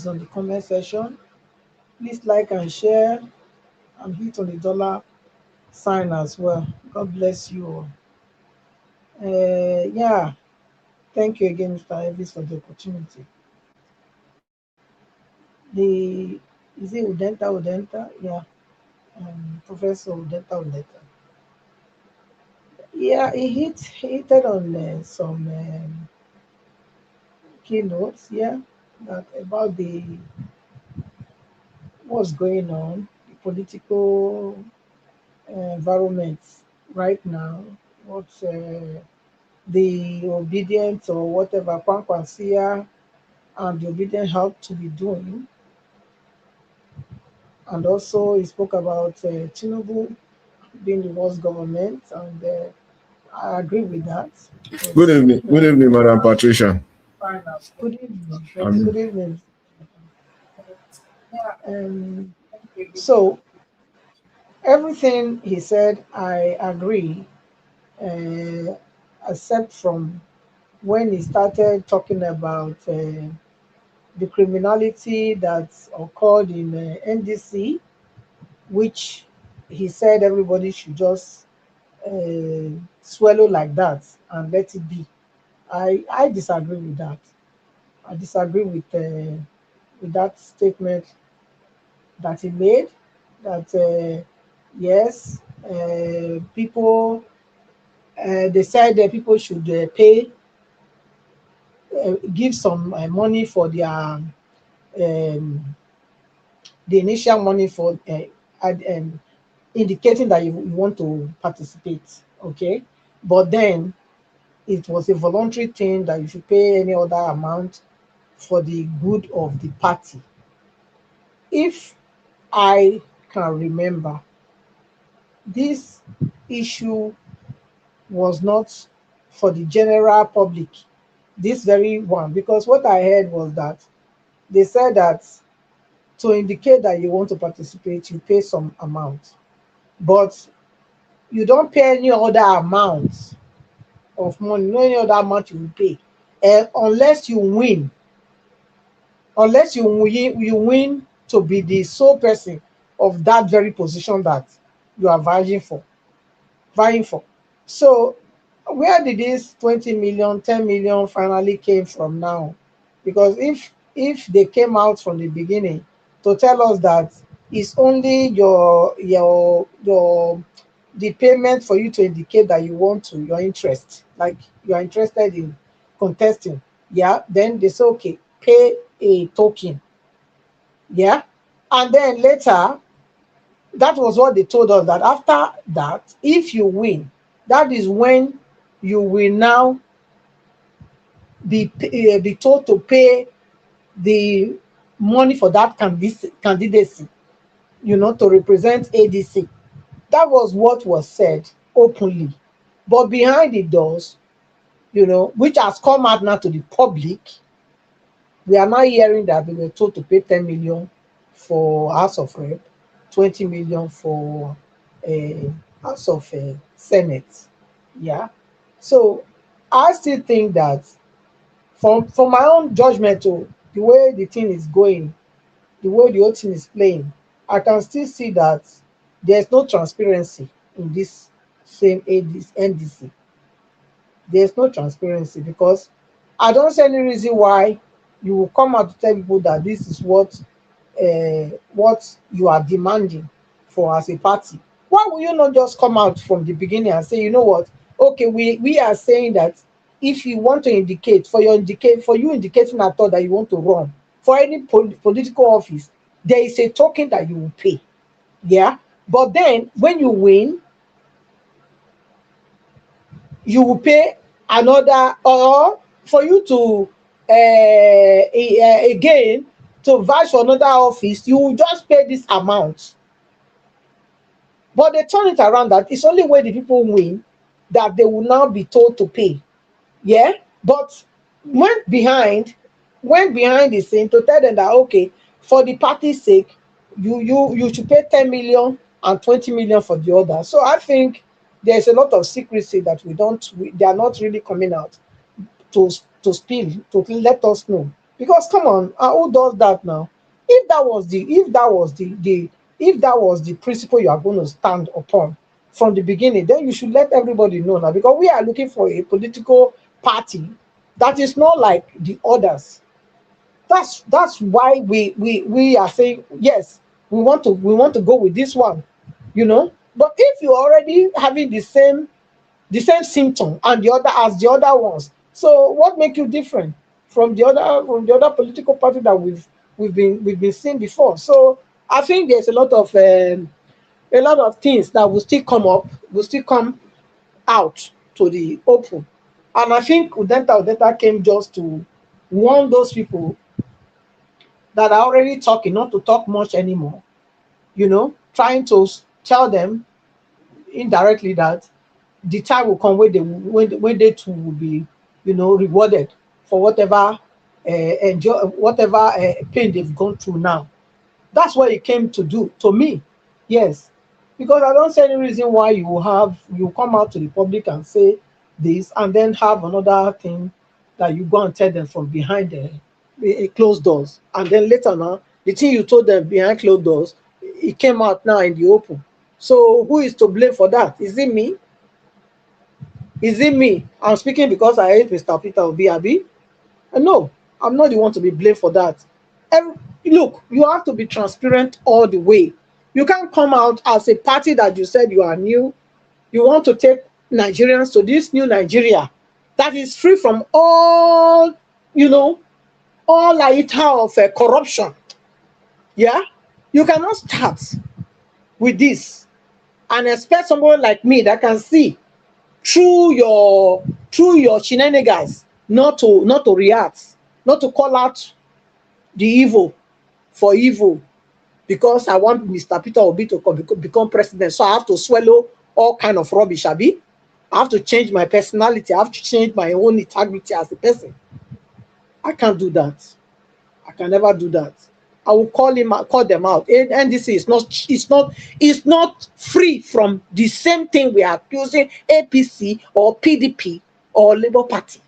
on the comment section. Please like and share and hit on the dollar sign as well. God bless you all. Yeah, thank you again, Mr. Elvis, for the opportunity. The is it Udenta? Yeah, Professor Udenta. Yeah, he hit on some keynotes. Yeah, that about the what's going on, the political environment right now, what the obedient or whatever Kwankwansia and the obedient help to be doing. And also he spoke about Tinubu being the worst government, and I agree with that because Good evening, Madam Patricia. good evening, Um, good evening. Um, so everything he said, I agree, uh, except from when he started talking about the criminality that occurred in NDC, which he said everybody should just swallow like that and let it be. I disagree with that. I disagree with that statement that he made. That yes, people they said that people should pay, give some money for their the initial money for indicating that you want to participate. Okay, but then it was a voluntary thing that you should pay any other amount for the good of the party. If I can remember, this issue was not for the general public, this very one, because what I heard was that they said that to indicate that you want to participate, you pay some amount, but you don't pay any other amount of money, no any other amount you will pay, unless you win, you win to be the sole person of that very position that you are vying for. So where did this 20 million, 10 million finally came from now? Because if they came out from the beginning to tell us that it's only your the payment for you to indicate that you want to, your interest, like you are interested in contesting, yeah, then they say okay, pay a token, yeah, and then later that was what they told us, that after that, if you win, that is when you will now be told to pay the money for that candidacy, to represent ADC. That was what was said openly. But behind the doors, which has come out now to the public, we are now hearing that we were told to pay 10 million for House of Rep, 20 million for House of Senate. Yeah. So I still think that from my own judgment, the way the thing is going, the way the whole thing is playing, I can still see that there's no transparency in this same NDC. There's no transparency because I don't see any reason why you will come out to tell people that this is what you are demanding for as a party. Why will you not just come out from the beginning and say, you know what? Okay, we are saying that if you want to for you indicating at all that you want to run for any political office, there is a token that you will pay. Yeah. But then when you win, you will pay another, or for you to again to vie for another office, you will just pay this amount. But they turn it around that it's only when the people win that they will now be told to pay. Yeah. But went behind the scene to tell them that okay, for the party's sake, you should pay 10 million and 20 million for the other. So I think there's a lot of secrecy that they are not really coming out to to spill, to let us know. Because come on, who does that now? If that was the principle you are going to stand upon from the beginning, then you should let everybody know now. Because we are looking for a political party that is not like the others. That's why we are saying yes, we want to go with this one, you know. But if you're already having the same symptom and the other as the other ones, so what make you different from the other political party that we've been seeing before? So I think there's a lot of things that will still come out to the open. And I think Udenta came just to warn those people that are already talking not to talk much anymore, trying to tell them indirectly that the time will come when they too will be, rewarded for whatever pain they've gone through now. That's what it came to do to me. Yes, because I don't see any reason why you come out to the public and say this, and then have another thing that you go and tell them from behind the closed doors, and then later now the thing you told them behind closed doors, it came out now in the open. So who is to blame for that? Is it me? Is it me? I'm speaking because I hate Mr. Peter Obi, Abi. No, I'm not the one to be blamed for that. And look, you have to be transparent all the way. You can't come out as a party that you said you are new. You want to take Nigerians to this new Nigeria that is free from you know, all iota of corruption. Yeah, you cannot start with this and expect someone like me that can see through your shenanigans not to react, not to call out the evil for evil, because I want Mr. Peter Obi to become president. So I have to swallow all kind of rubbish, Abi. I have to change my personality. I have to change my own integrity as a person. I can't do that. I can never do that. I will call them out. NDC is not free from the same thing we are accusing APC or PDP or Labour Party.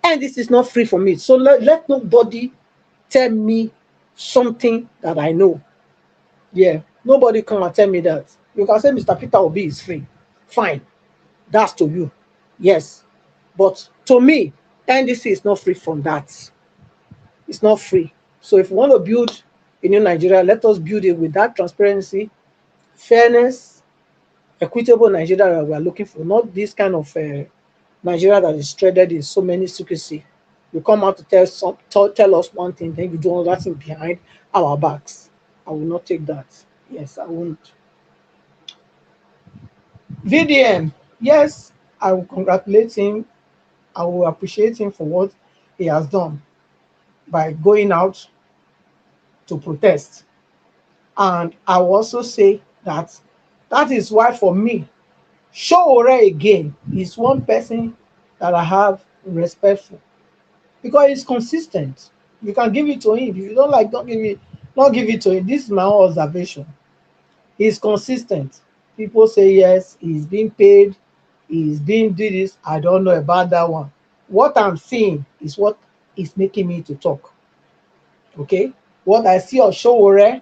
NDC is not free from it. So let nobody tell me something that I know. Yeah, nobody come and tell me that. You can say Mr. Peter Obi is free. Fine, that's to you. Yes, but to me, NDC is not free from that. It's not free. So if we want to build a new Nigeria, let us build it with that transparency, fairness, equitable Nigeria that we are looking for. Not this kind of Nigeria that is threaded in so many secrecy. You come out to tell us one thing, then you do another thing behind our backs. I will not take that. Yes, I won't. VDM, yes, I will congratulate him. I will appreciate him for what he has done by going out to protest. And I will also say that that is why, for me, Showore again is one person that I have respect for, because he's consistent. You can give it to him. If you don't like, don't give it to him. This is my own observation. He's consistent. People say yes, he's being paid, he's being do this. I don't know about that one. What I'm seeing is what is making me to talk. Okay? What I see of Showore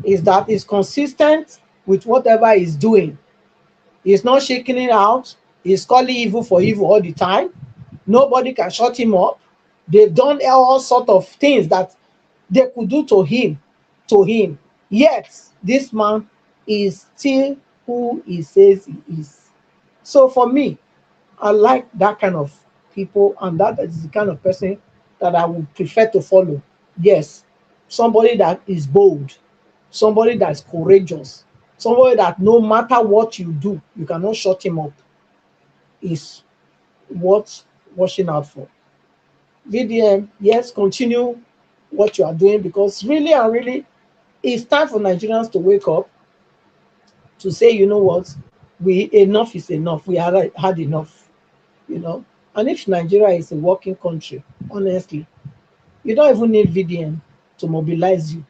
is that he's consistent with whatever he's doing. He's not shaking it out. He's calling evil for evil all the time. Nobody can shut him up. They've done all sort of things that they could do to him. Yet this man is still who he says he is. So for me, I like that kind of people, and that is the kind of person that I would prefer to follow. Yes, somebody that is bold, somebody that is courageous, somebody that no matter what you do, you cannot shut him up, is worth watching out for. VDM, yes, continue what you are doing, because really and really, it's time for Nigerians to wake up to say, you know what, we enough is enough. We had enough, you know. And if Nigeria is a working country, honestly, you don't even need VDM to mobilize you.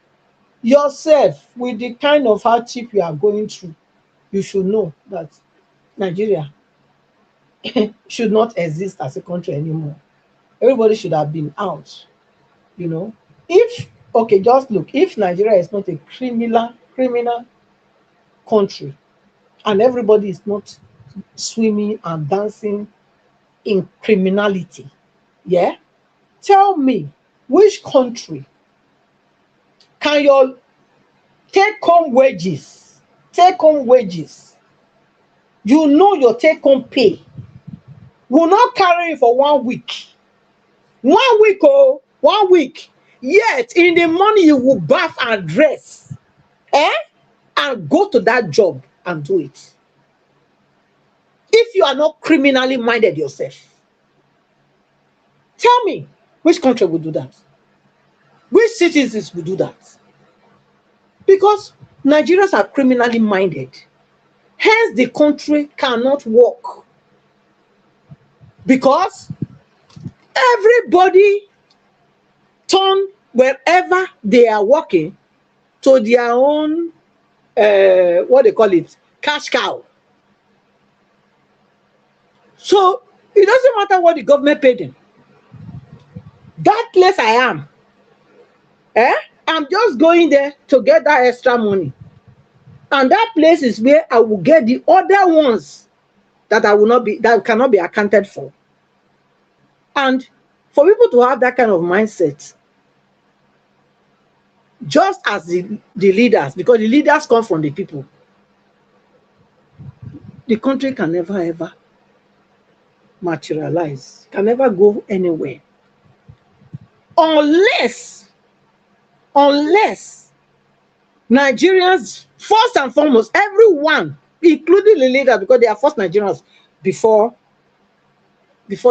Yourself, with the kind of hardship you are going through, you should know that Nigeria should not exist as a country anymore. Everybody should have been out. You know, if okay, just look, if Nigeria is not a criminal country and everybody is not swimming and dancing in criminality, yeah, tell me which country can your take home wages, you know your take home pay will not carry you for 1 week. 1 week, oh, 1 week. Yet in the morning you will bath and dress, eh? And go to that job and do it. If you are not criminally minded yourself, tell me which country will do that? Which citizens will do that? Because Nigerians are criminally minded. Hence, the country cannot work. Because everybody turn wherever they are working to their own, what they call it, cash cow. So it doesn't matter what the government paid them. That place I am, I'm just going there to get that extra money. And that place is where I will get the other ones that cannot be accounted for. And for people to have that kind of mindset, just as the leaders, because the leaders come from the people, the country can never ever materialize, can never go anywhere. Unless Nigerians, first and foremost, everyone, including the leaders, because they are first Nigerians before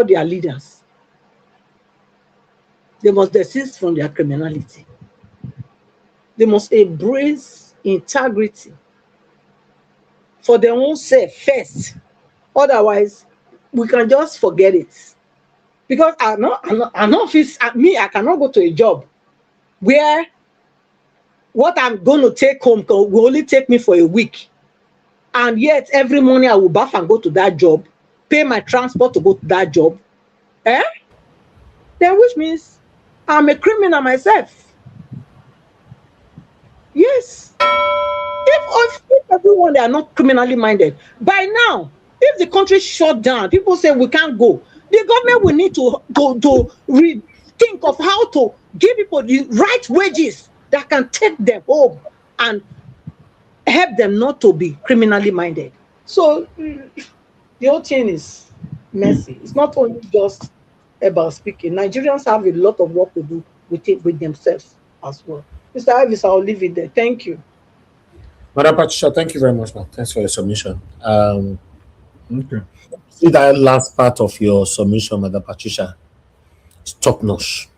their leaders, they must desist from their criminality. They must embrace integrity for their own sake first. Otherwise, we can just forget it. Because I cannot go to a job where what I'm going to take home will only take me for a week. And yet every morning I will bath and go to that job, pay my transport to go to that job. Then which means I'm a criminal myself. Yes. If everyone they are not criminally minded, by now, if the country shut down, people say we can't go, the government will need to think of how to give people the right wages that can take them home and help them not to be criminally minded. So the whole thing is messy. It's not only just about speaking. Nigerians have a lot of work to do with themselves as well. Mr. Ivis, I'll leave it there. Thank you. Madam Patricia, thank you very much, man. Thanks for your submission. Okay. See that last part of your submission, Madam Patricia, it's top notch.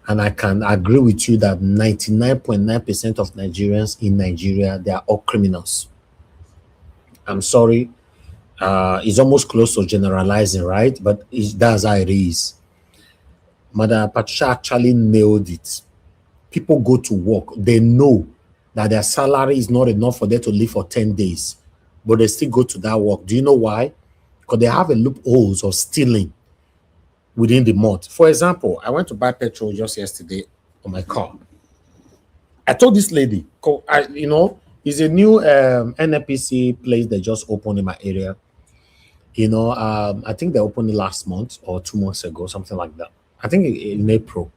And I can agree with you that 99.9% of Nigerians in Nigeria, they are all criminals. I'm sorry. It's almost close to generalizing, right? But that's how it is. Madam Patricia actually nailed it. People go to work. They know that their salary is not enough for them to live for 10 days. But they still go to that work. Do you know why? Because they have a loopholes of stealing within the month. For example, I went to buy petrol just yesterday on my car. I told this lady, it's a new NNPC place that just opened in my area. I think they opened it last month or 2 months ago, something like that. I think in April.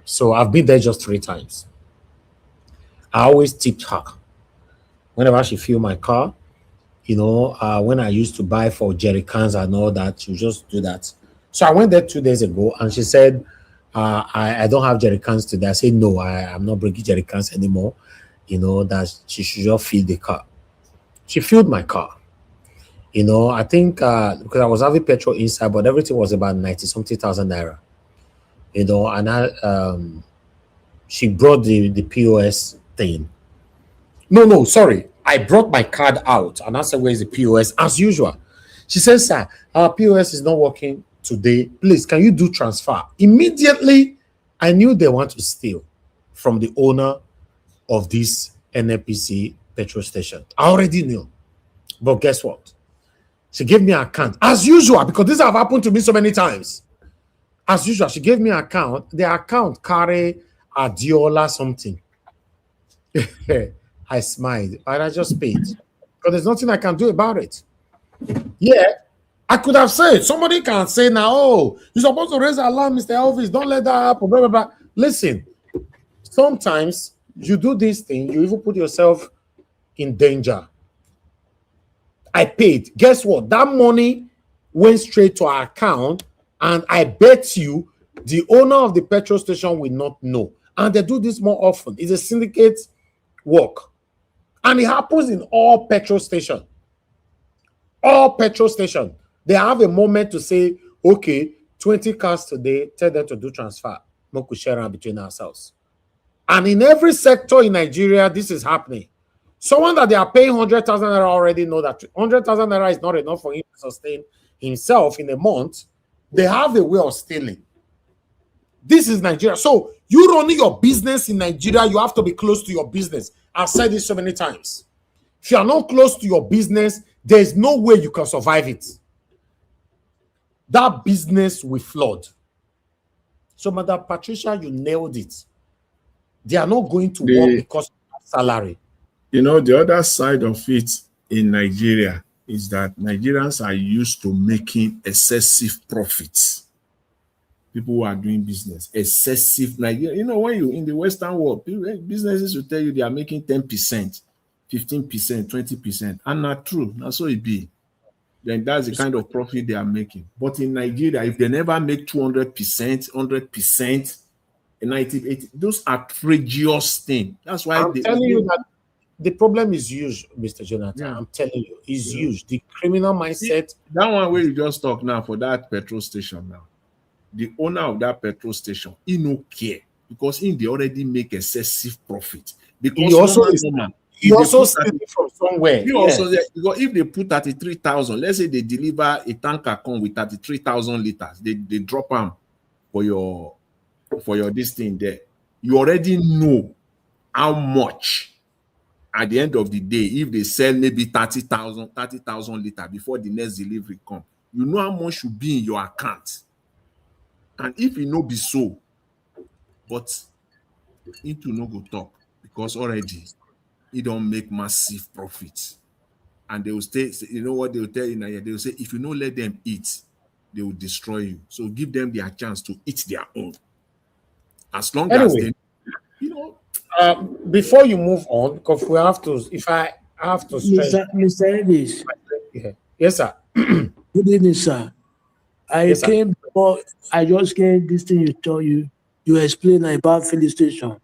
So I've been there just 3 times. I always tipped her. Whenever she filled my car, when I used to buy for jerry cans and all that, you just do that. So I went there 2 days ago and she said, I don't have jerry cans today. I said, no, I'm not bringing jerry cans anymore. That she should just fill the car. She filled my car. I think because I was having petrol inside, but everything was about 90-something thousand naira. And she brought the POS thing. No, sorry. I brought my card out and I said, where's the POS? As usual. She says, sir, our POS is not working today. Please, can you do transfer? Immediately, I knew they want to steal from the owner of this NNPC petrol station. I already knew. But guess what? She gave me an account. As usual, because this have happened to me so many times. As usual, she gave me an account. The account carry Adiola something. I smiled and I just paid. Because there's nothing I can do about it. Yeah. I could have said, somebody can say now, oh, you're supposed to raise the alarm, Mr. Elvis. Don't let that happen. Blah, blah, blah. Listen, sometimes you do this thing, you even put yourself in danger. I paid. Guess what? That money went straight to our account, and I bet you the owner of the petrol station will not know. And they do this more often. It's a syndicate work. And it happens in all petrol stations. All petrol stations. They have a moment to say, okay, 20 cars today, tell them to do transfer. Moku share between ourselves. And in every sector in Nigeria, this is happening. Someone that they are paying 100,000 naira already know that 100,000 naira is not enough for him to sustain himself in a month. They have a way of stealing. This is Nigeria. So you running your business in Nigeria, you have to be close to your business. I've said this so many times. If you are not close to your business, there's no way you can survive it. That business will flood. So, Madam Patricia, you nailed it. They are not going to work because of salary. You know, the other side of it in Nigeria is that Nigerians are used to making excessive profits. People who are doing business, excessive Nigeria. You know, when you in the Western world, businesses will tell you they are making 10%, 15%, 20%. And not true. That's so it be. Then that's the kind of profit they are making. But in Nigeria, if they never make 200%, 100%, 90, 80, those are outrageous things. That's why I'm telling you that the problem is huge, Mr. Jonathan. Yeah. I'm telling you, it's huge. The criminal mindset. That one where you just talk now for that petrol station now. The owner of that petrol station, he no care because they already make excessive profit. Because he also steal it from somewhere. Because if they put 33,000, let's say they deliver a tanker come with 33,000 liters, they drop them for your this thing there. You already know how much at the end of the day, if they sell maybe 30,000 liters before the next delivery come, you know how much should be in your account. And if it no be so, but into no go talk because already it don't make massive profits. And they will stay, you know what they will tell you now? They will say, if you don't let them eat, they will destroy you. So give them their chance to eat their own. As long as they, you know. Before you move on, because we have to, if I have to stress. Mr. Ellis. Yeah. Yes, sir. Good evening, sir. I just came this thing you explained about filling station.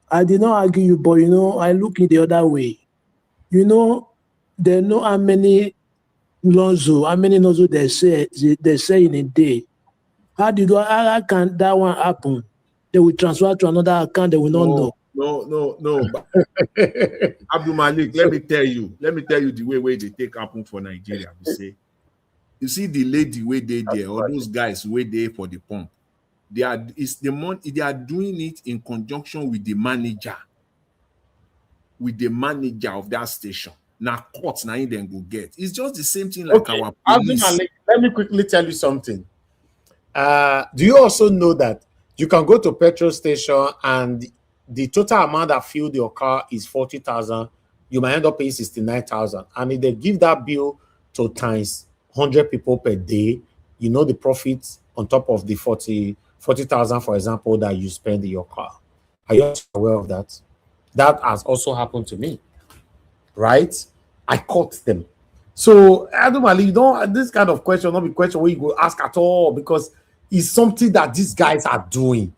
I did not argue you, but I look in the other way. They know how many nozzle they say in a day. How can that one happen? They will transfer to another account, they will not know. No. Abdul Malik, let me tell you the way they take happen for Nigeria. You see the lady way they there, or those guys way there for the pump. They are doing it in conjunction with the manager of that station. Now courts now then go get. It's just the same thing like our police. Let me quickly tell you something. Do you also know that you can go to petrol station and the total amount that filled your car is 40,000, you might end up paying 69,000. And if they give that bill to times 100 people per day, you know the profits on top of the 40,000, for example, that you spend in your car. Are you aware of that? That has also happened to me, right? I caught them. So, Adam Ali, you don't, this kind of question, not be question where you go ask at all, because it's something that these guys are doing.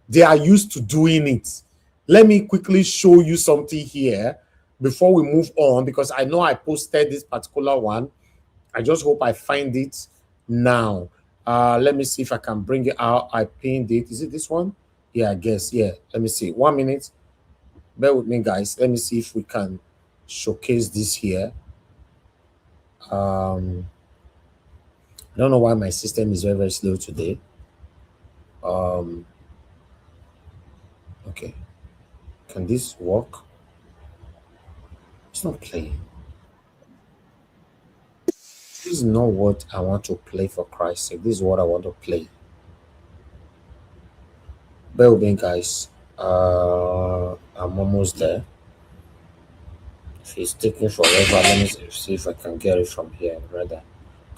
They are used to doing it. Let me quickly show you something here before we move on, because I know I posted this particular one. I just hope I find it now. Let me see if I can bring it out. I pinned it. Is it this one? Yeah, I guess. Yeah. Let me see. 1 minute. Bear with me, guys. Let me see if we can showcase this here. I don't know why my system is very, very slow today. Okay. Can this work? It's not playing. This is not what I want to play, for Christ's sake. This is what I want to play. Bear with me, guys. I'm almost there. If it's taking forever, let me see if I can get it from here, rather.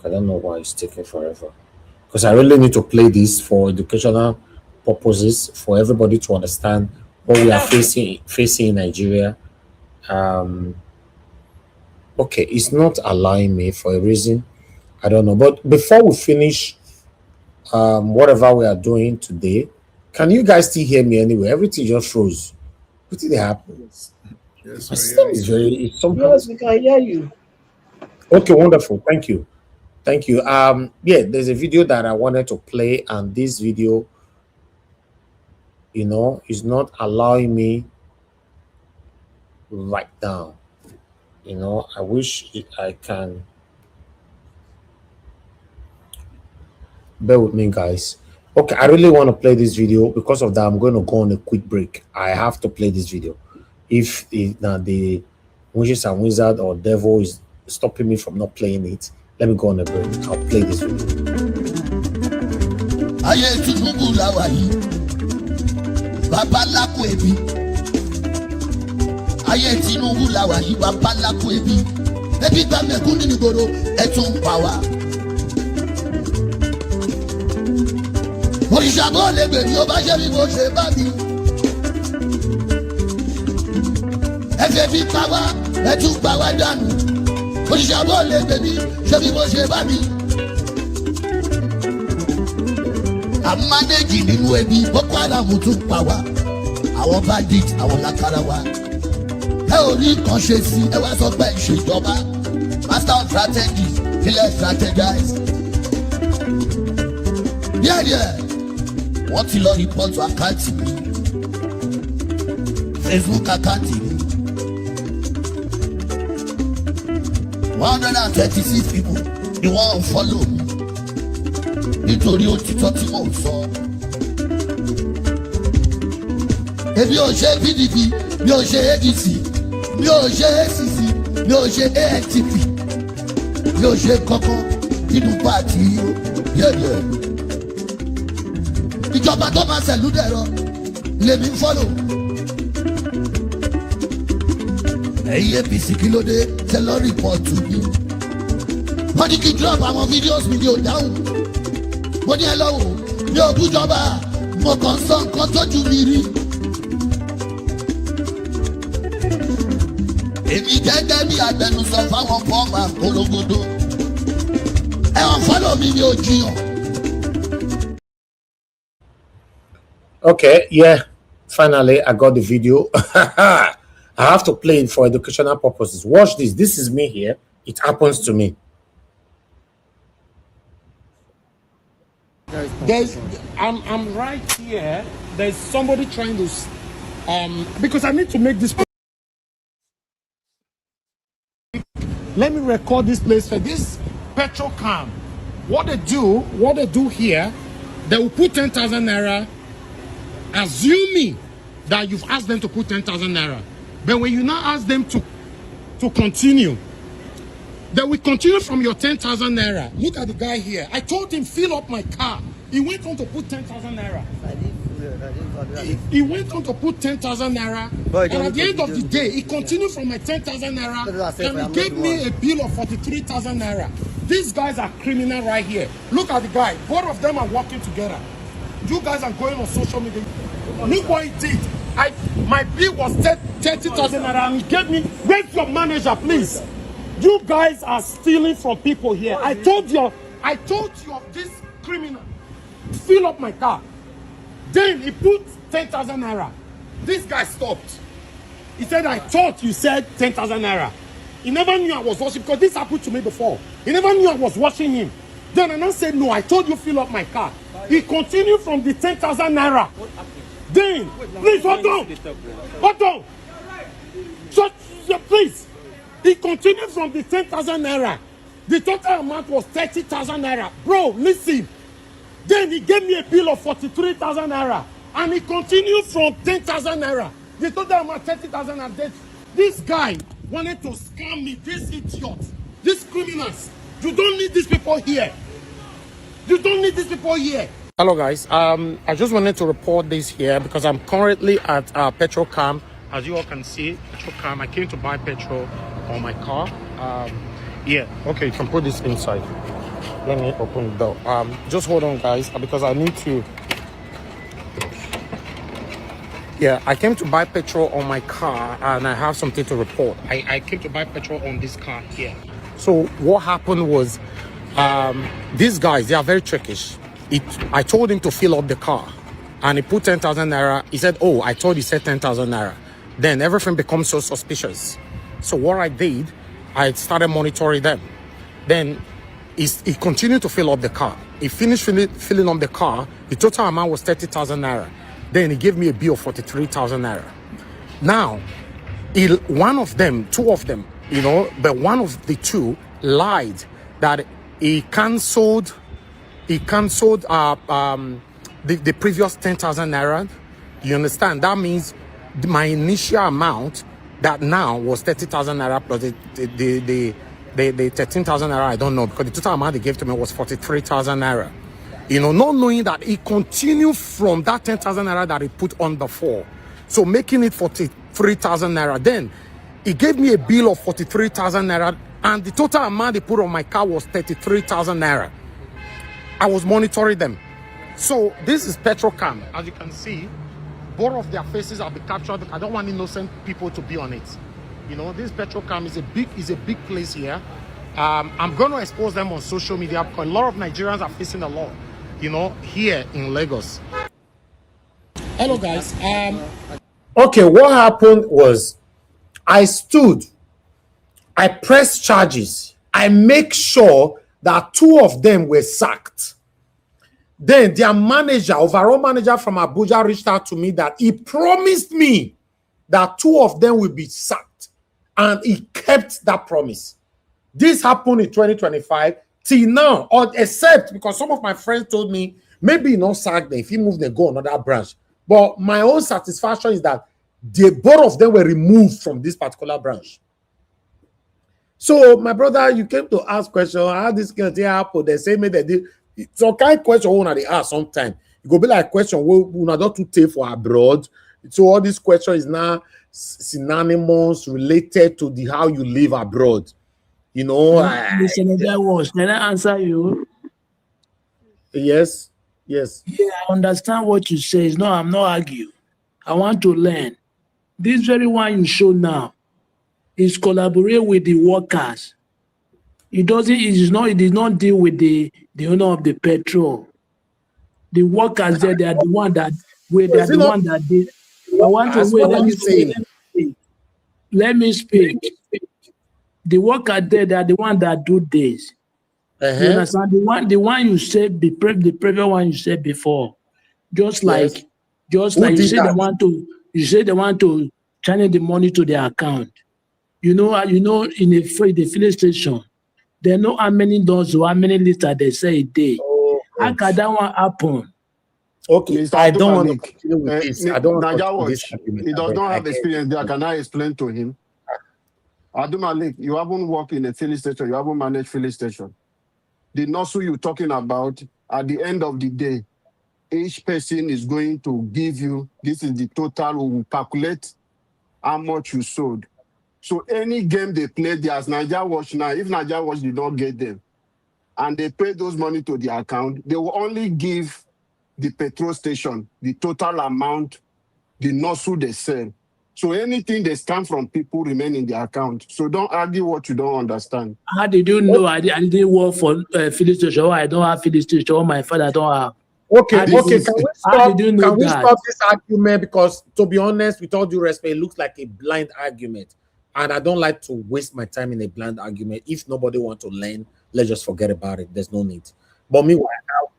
I don't know why it's taking forever. Because I really need to play this for educational purposes, for everybody to understand what we are facing in Nigeria. Okay, it's not allowing me for a reason. I don't know. But before we finish whatever we are doing today, can you guys still hear me anyway? Everything just froze. What did happen? Yes, My system is very Yes, we can hear you. okay, wonderful. Thank you. Thank you. Yeah, there's a video that I wanted to play, and this video, is not allowing me right now. I wish I can. Bear with me, guys. Okay, I really want to play this video. Because of that, I'm going to go on a quick break. I have to play this video. If the witches and wizard or devil is stopping me from not playing it, let me go on a break. I'll play this video. Ayé Tinubu la wà yìí, bàbá lákò ebi. Ayé Tinubu la wà yìí, bàbá lákò ebi. Ebi gba mẹ̀kún nínú ìgboro, ẹ tún pa wá. Òrìṣà bó lè gbè ní ó bá ṣe bí mo ṣe bá mi. Ẹ fẹ́ bí pa wá, ẹ tún pa wá dànù. Òrìṣà bó lè gbè ní ṣe bí mo ṣe bá mi. Àmánéjì nínú ebi Boko Haram tún pa wá. Àwọn bandit, àwọn lákàrà wa. Ẹ ò rí nǹkan ṣe sí, ẹ wá sọ pé ìṣèjọba. Master of strategy, ilẹ̀ strategize. Díẹ̀díẹ̀, wọ́n ti lọ rìpọ́tù àkáǹtì mi. Facebook àkáǹtì mi. 136 people ni wọ́n follow mi. Nítorí òtítọ́ tí mò ń sọ. Èmi ò ṣe PDP, mi ò ṣe ADC, mi ò ṣe ACC, mi ò ṣe ANTP, mi ò ṣe kankan nínú pàtì yẹ̀yẹ̀. Ìjọba tó máa ṣẹ̀lú dẹ̀rọ lèmi ń fọ́lò. Ẹ̀yin APC kí ló dé tẹ́ lọ rìpọ́ọ̀tù mi. Wọ́n ní kí drop àwọn fídíòs mi ní ò dáhùn. Mo ní ẹ lọ́wọ́ mi ò bújọba, mo kàn sọ nǹkan tójú mi rí. Èmi gẹ́gẹ́ bí agbẹnusọ fáwọn fọ́ọ̀mù àpolongodo. Ẹ̀wọ̀n fọ́lọ̀ mi ni ò jiyàn. Okay, yeah. Finally, I got the video. I have to play it for educational purposes. Watch this. This is me here. It happens to me. I'm right here. There's somebody trying to because I need to make this. Let me record this place for this petrol cam. What they do here, they will put 10,000 naira, assuming that you've asked them to put 10,000 naira. But when you now ask them to continue, they will continue from your 10,000 naira. Look at the guy here. I told him fill up my car. He went on to put 10,000 naira. He went on to put 10,000 naira. And at the end of the day, he continued from my 10,000 naira and he gave me a bill of 43,000 naira. These guys are criminal right here. Look at the guy. Both of them are working together. You guys are going on social media. Look what he did. My bill was 30,000 naira and he gave me. Where's your manager, please? You guys are stealing from people here. I told you of this criminal. Fill up my car. Then he put 10,000 naira. This guy stopped. He said, I thought you said 10,000 naira. He never knew I was watching because this happened to me before. He never knew I was watching him. Then I said, no, I told you fill up my car. He continued from the 10,000 naira. Then, please, hold on. Hold on. Just, please. He continued from the 10,000 naira. The total amount was 30,000 naira. Bro, listen. Then he gave me a bill of 43,000 naira. And he continued from 10,000 naira. The total amount 30,000 and this guy wanted to scam me. This idiot. These criminals. You don't need these people here. You don't need these people here. Hello guys, I just wanted to report this here because I'm currently at petrol camp. As you all can see, petrol camp. I came to buy petrol on my car. Yeah, okay, you can put this inside. Let me open the door. Just hold on guys, because I need to. Yeah, I came to buy petrol on my car and I have something to report. I came to buy petrol on this car here. So what happened was, these guys, they are very trickish. I told him to fill up the car and he put 10,000 naira. He said, oh, I thought he said 10,000 naira. Then everything becomes so suspicious. So what I did, I started monitoring them. Then he continued to fill up the car. He finished filling up the car. The total amount was 30,000 naira. Then he gave me a bill of 43,000 naira. Now, one of them, two of them, you know, but one of the two lied that he cancelled the previous 10,000 naira. You understand? That means my initial amount that now was 30,000 naira plus the 13,000 naira. I don't know, because the total amount they gave to me was 43,000 naira. You know, not knowing that he continued from that 10,000 naira that he put on before, so making it 43,000 naira. Then he gave me a bill of 43,000 naira, and the total amount they put on my car was 33,000 naira. I was monitoring them. So this is Petrocam. As you can see, both of their faces have been captured. I don't want innocent people to be on it. You know, this Petrocam is a big place here. I'm going to expose them on social media because a lot of Nigerians are facing a lot, you know, here in Lagos. Hello guys. Okay, what happened was I pressed charges. I make sure that two of them were sacked. Then their manager, overall manager from Abuja, reached out to me that he promised me that two of them will be sacked. And he kept that promise. This happened in 2025 till now, or except because some of my friends told me maybe not sack them, if he move, they go another branch. But my own satisfaction is that both of them were removed from this particular branch. So, my brother, you came to ask question, how this can happen? They say maybe they did. Some kind of question when they ask sometimes. It go be like question we not to take for abroad. So all this question is now synonymous related to the how you live abroad. You know, can I answer you? Yes. Yeah, I understand what you say. No, I'm not arguing. I want to learn. This very one you show now is collaborate with the workers. It did not deal with the owner of the petrol. The workers there, they are the one that did. I want to wait. Let me speak. The workers there, they are the one that do this. You understand? The one you said, the previous one you said before, you said they want to channel the money to their account. In the filling station, they know how many dollars or how many liters they say a day. How can that one happen? Okay, I don't want to continue with this. I don't want to continue with this argument. He does not have experience there. Can I explain to him? Adumalik, you haven't worked in a filling station. You haven't managed filling station. The nursery you're talking about, at the end of the day, each person is going to give you, this is the total, we will calculate how much you sold. So any game they play, there's Niger Watch now. If Niger Watch did not get them, and they pay those money to the account, they will only give the petrol station the total amount, the nursery they sell. So anything they scan from people remain in the account. So don't argue what you don't understand. How did you know I didn't work for filling station? Or I don't have filling station. Or my father don't have. Okay. Can we stop this argument? Because to be honest, with all due respect, it looks like a blind argument, and I don't like to waste my time in a blind argument. If nobody wants to learn, let's just forget about it. There's no need. But meanwhile,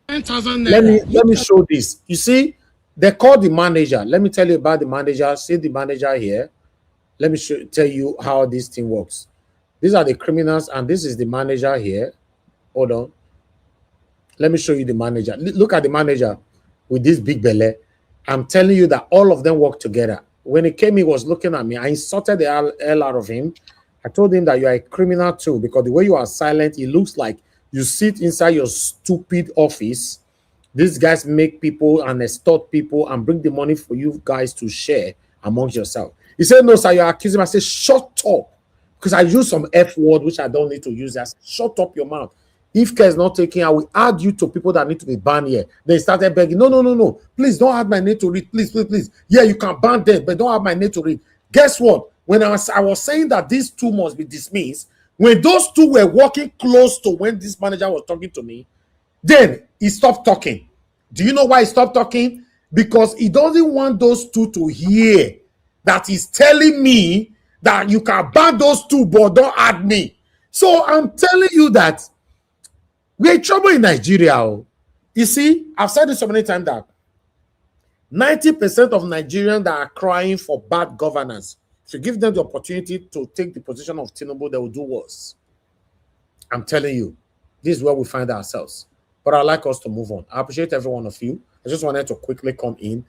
let me show this. You see, they call the manager. Let me tell you about the manager. See the manager here. Let me tell you how this thing works. These are the criminals, and this is the manager here. Hold on. Let me show you the manager. Look at the manager with this big belly. I'm telling you that all of them work together. When he came, he was looking at me. I insulted the hell out of him. I told him that you are a criminal too, because the way you are silent, it looks like you sit inside your stupid office These guys make people and extort people and bring the money for you guys to share amongst yourself. He said, no, sir, you're accusing me. I said, shut up. Because I use some F word, which I don't need to use. I said, shut up your mouth. If care is not taken, I will add you to people that need to be banned here. They started begging, no. Please don't add my name to read. Please. Yeah, you can ban them, but don't add my name to read. Guess what? When I was saying that these two must be dismissed, when those two were walking close to when this manager was talking to me, then he stopped talking. Do you know why he stopped talking? Because he doesn't want those two to hear that he's telling me that you can ban those two, but don't add me. So I'm telling you that we're in trouble in Nigeria. You see, I've said this so many times that 90% of Nigerians that are crying for bad governance, if you give them the opportunity to take the position of Tinubu, they will do worse. I'm telling you, this is where we find ourselves. But I'd like us to move on. I appreciate every one of you. I just wanted to quickly come in.